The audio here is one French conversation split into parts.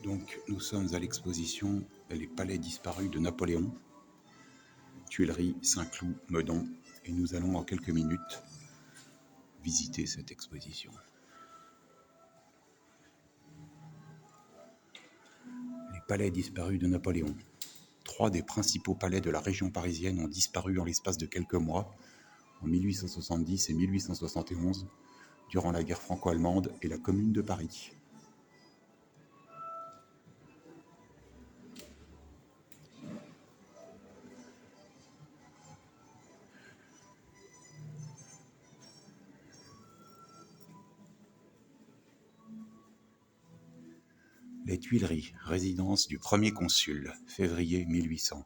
Donc nous sommes à l'exposition Les palais disparus de Napoléon, Tuileries, Saint-Cloud, Meudon, et nous allons en quelques minutes visiter cette exposition. Les palais disparus de Napoléon. 3 des principaux palais de la région parisienne ont disparu en l'espace de quelques mois, en 1870 et 1871, durant la guerre franco-allemande et la Commune de Paris. Les Tuileries, résidence du premier consul, février 1800.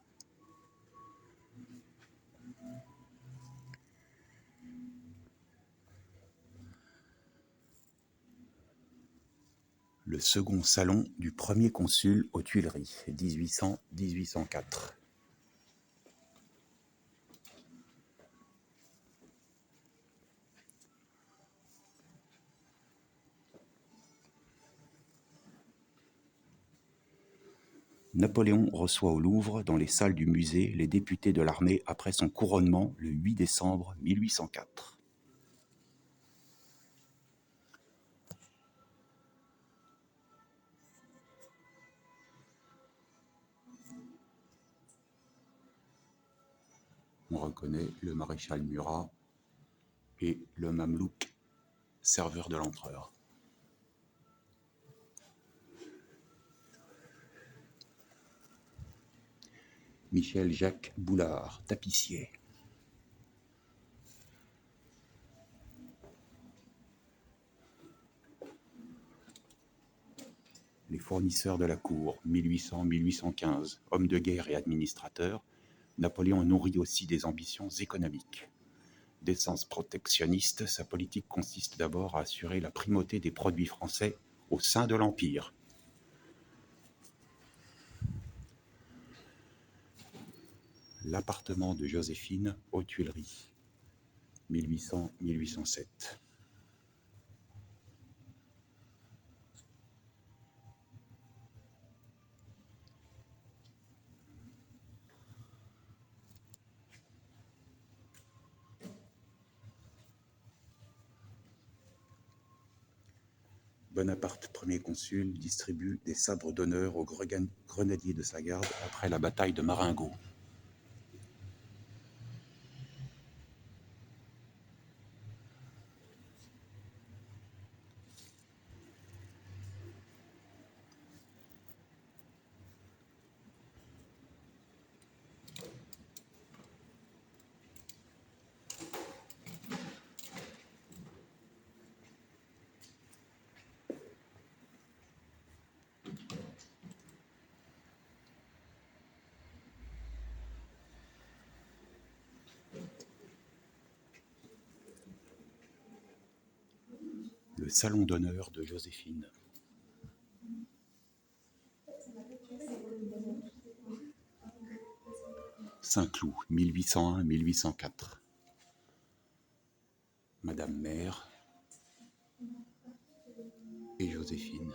Le second salon du premier consul aux Tuileries, 1800-1804. Napoléon reçoit au Louvre, dans les salles du musée, les députés de l'armée après son couronnement le 8 décembre 1804. On reconnaît le maréchal Murat et le mamelouk, serveur de l'empereur. Michel-Jacques Boulard, tapissier. Les fournisseurs de la cour, 1800-1815, homme de guerre et administrateur, Napoléon nourrit aussi des ambitions économiques. D'essence protectionniste, sa politique consiste d'abord à assurer la primauté des produits français au sein de l'Empire. L'appartement de Joséphine aux Tuileries, 1800-1807. Bonaparte, premier consul, distribue des sabres d'honneur aux grenadiers de sa garde après la bataille de Marengo. Le salon d'honneur de Joséphine. Saint-Cloud, 1801-1804. Madame Mère et Joséphine.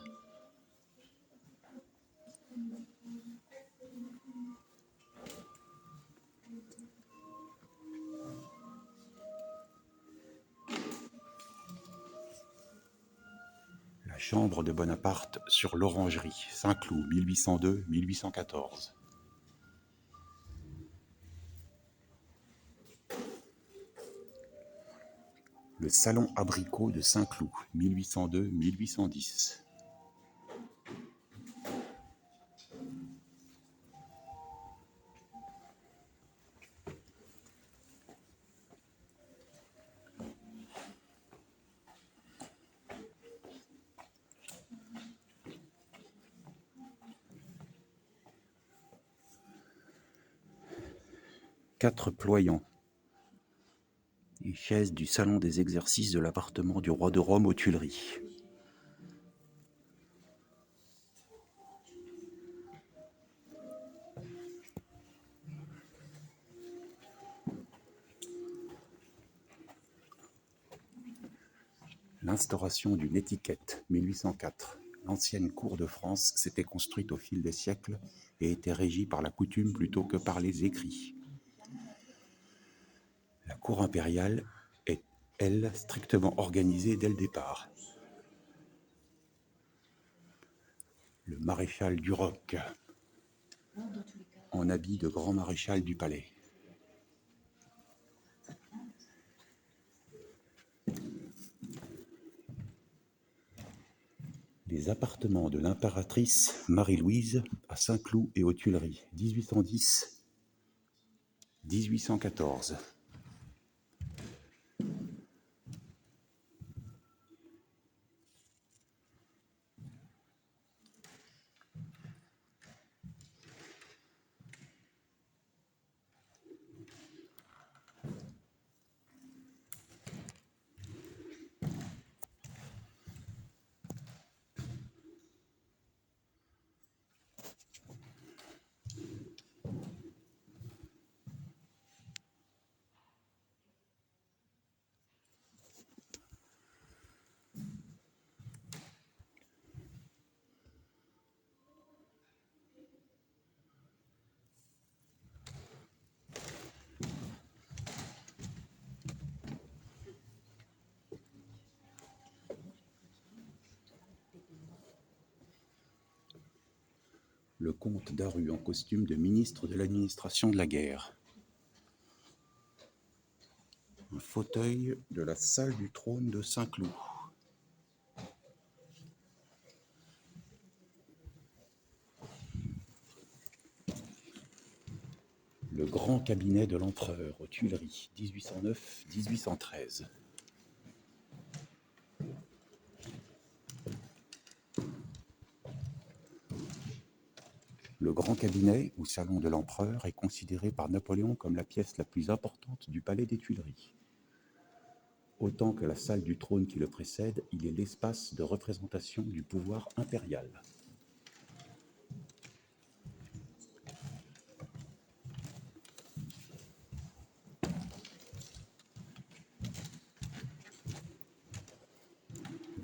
La chambre de Bonaparte sur l'Orangerie, Saint-Cloud, 1802-1814. Le salon abricot de Saint-Cloud, 1802-1810. Quatre ployants et chaises du salon des exercices de l'appartement du roi de Rome aux Tuileries. L'instauration d'une étiquette, 1804. L'ancienne cour de France s'était construite au fil des siècles et était régie par la coutume plutôt que par les écrits. La cour impériale est, elle, strictement organisée dès le départ. Le maréchal Duroc, en habit de grand maréchal du palais. Les appartements de l'impératrice Marie-Louise à Saint-Cloud et aux Tuileries, 1810-1814. Le comte Daru en costume de ministre de l'administration de la guerre. Un fauteuil de la salle du trône de Saint-Cloud. Le grand cabinet de l'empereur aux Tuileries, 1809-1813. Le grand cabinet ou salon de l'empereur est considéré par Napoléon comme la pièce la plus importante du palais des Tuileries. Autant que la salle du trône qui le précède, il est l'espace de représentation du pouvoir impérial.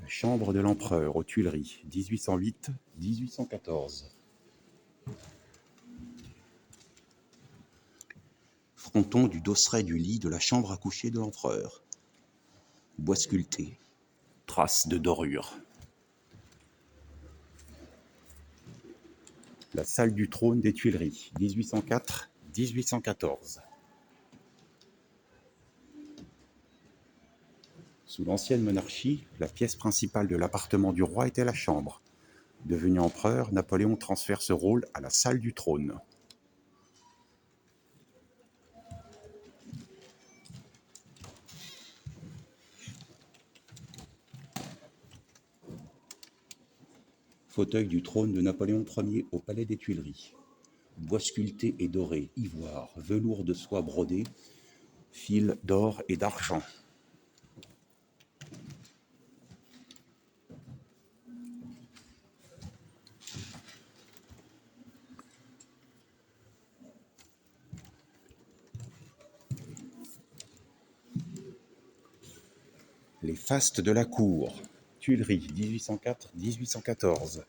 La chambre de l'empereur aux Tuileries, 1808-1814. Fronton du dosseret du lit de la chambre à coucher de l'empereur. Bois sculpté, traces de dorure. La salle du trône des Tuileries, 1804-1814. Sous l'ancienne monarchie, la pièce principale de l'appartement du roi était la chambre. Devenu empereur, Napoléon transfère ce rôle à la salle du trône. Fauteuil du trône de Napoléon Ier au palais des Tuileries. Bois sculpté et doré, ivoire, velours de soie brodé, fils d'or et d'argent. Les fastes de la cour, Tuileries, 1804-1814.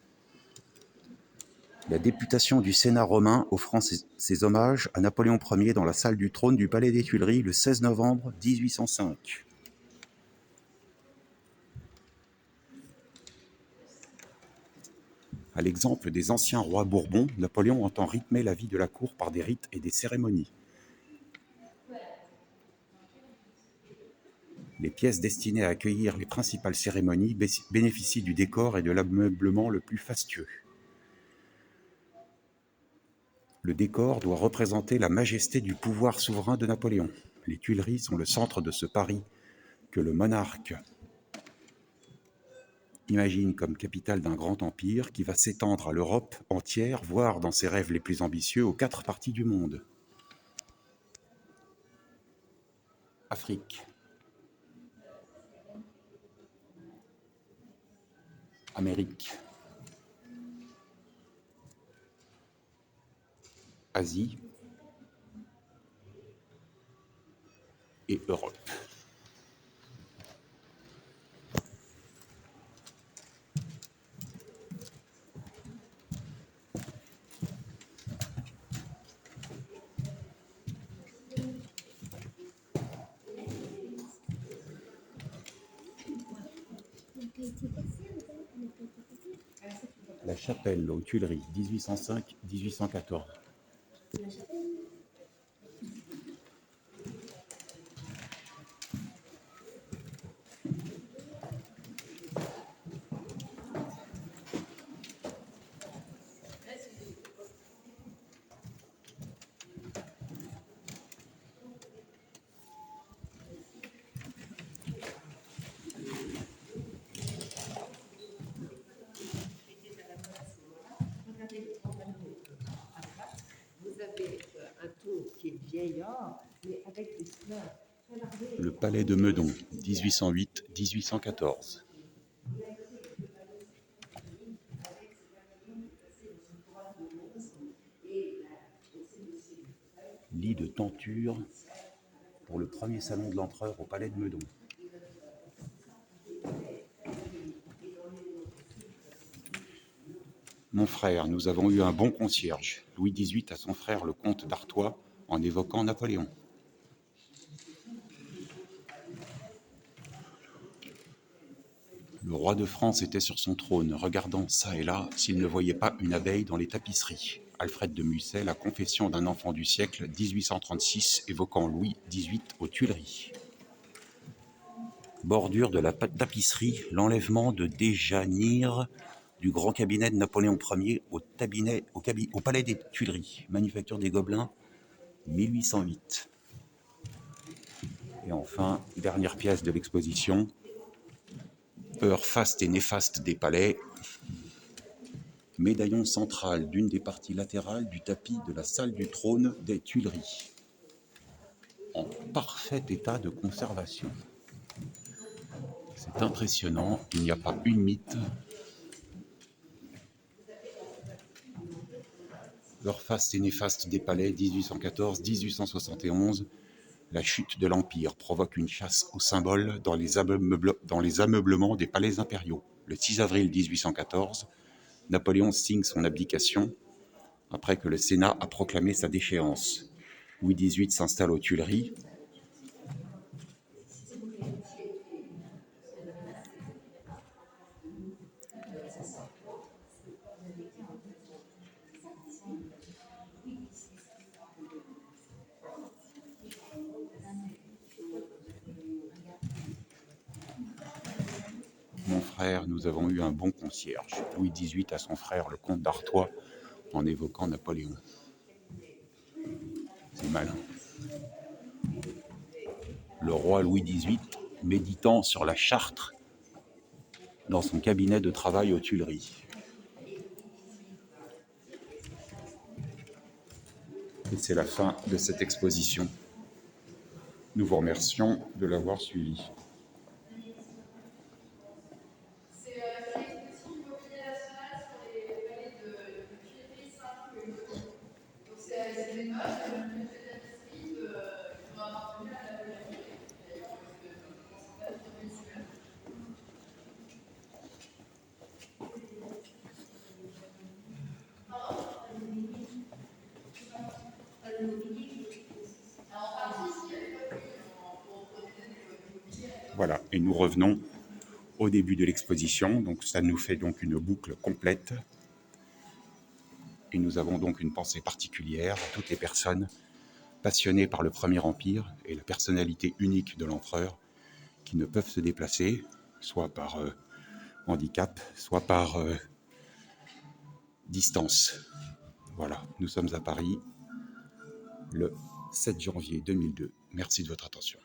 La députation du Sénat romain offrant ses hommages à Napoléon Ier dans la salle du trône du palais des Tuileries le 16 novembre 1805. À l'exemple des anciens rois bourbons, Napoléon entend rythmer la vie de la cour par des rites et des cérémonies. Les pièces destinées à accueillir les principales cérémonies bénéficient du décor et de l'ameublement le plus fastueux. Le décor doit représenter la majesté du pouvoir souverain de Napoléon. Les Tuileries sont le centre de ce Paris que le monarque imagine comme capitale d'un grand empire qui va s'étendre à l'Europe entière, voire dans ses rêves les plus ambitieux, aux 4 parties du monde. Afrique, Amérique, Asie et Europe. La Chapelle aux Tuileries, 1805-1814. Le Palais de Meudon, 1808-1814. Lit de tenture pour le premier salon de l'empereur au Palais de Meudon. Mon frère, nous avons eu un bon concierge. Louis XVIII à son frère le comte d'Artois en évoquant Napoléon. Le roi de France était sur son trône, regardant çà et là s'il ne voyait pas une abeille dans les tapisseries. Alfred de Musset, La confession d'un enfant du siècle, 1836, évoquant Louis XVIII aux Tuileries. Bordure de la tapisserie, l'enlèvement de Déjanire du grand cabinet de Napoléon Ier au Palais des Tuileries, manufacture des Gobelins, 1808. Et enfin, dernière pièce de l'exposition, heure faste et néfaste des palais, médaillon central d'une des parties latérales du tapis de la salle du trône des Tuileries, en parfait état de conservation. C'est impressionnant, il n'y a pas une mythe. Heure faste et néfaste des palais, 1814-1871. La chute de l'Empire provoque une chasse aux symboles dans les ameublements des palais impériaux. Le 6 avril 1814, Napoléon signe son abdication après que le Sénat a proclamé sa déchéance. Louis XVIII s'installe aux Tuileries. Mon frère, nous avons eu un bon concierge. Louis XVIII à son frère, le comte d'Artois, en évoquant Napoléon. C'est malin. Le roi Louis XVIII, méditant sur la Charte dans son cabinet de travail aux Tuileries. Et c'est la fin de cette exposition. Nous vous remercions de l'avoir suivi. Voilà, et nous revenons au début de l'exposition, donc ça nous fait donc une boucle complète. Et nous avons donc une pensée particulière à toutes les personnes passionnées par le Premier Empire et la personnalité unique de l'empereur qui ne peuvent se déplacer, soit par handicap, soit par distance. Voilà, nous sommes à Paris le 7 janvier 2002. Merci de votre attention.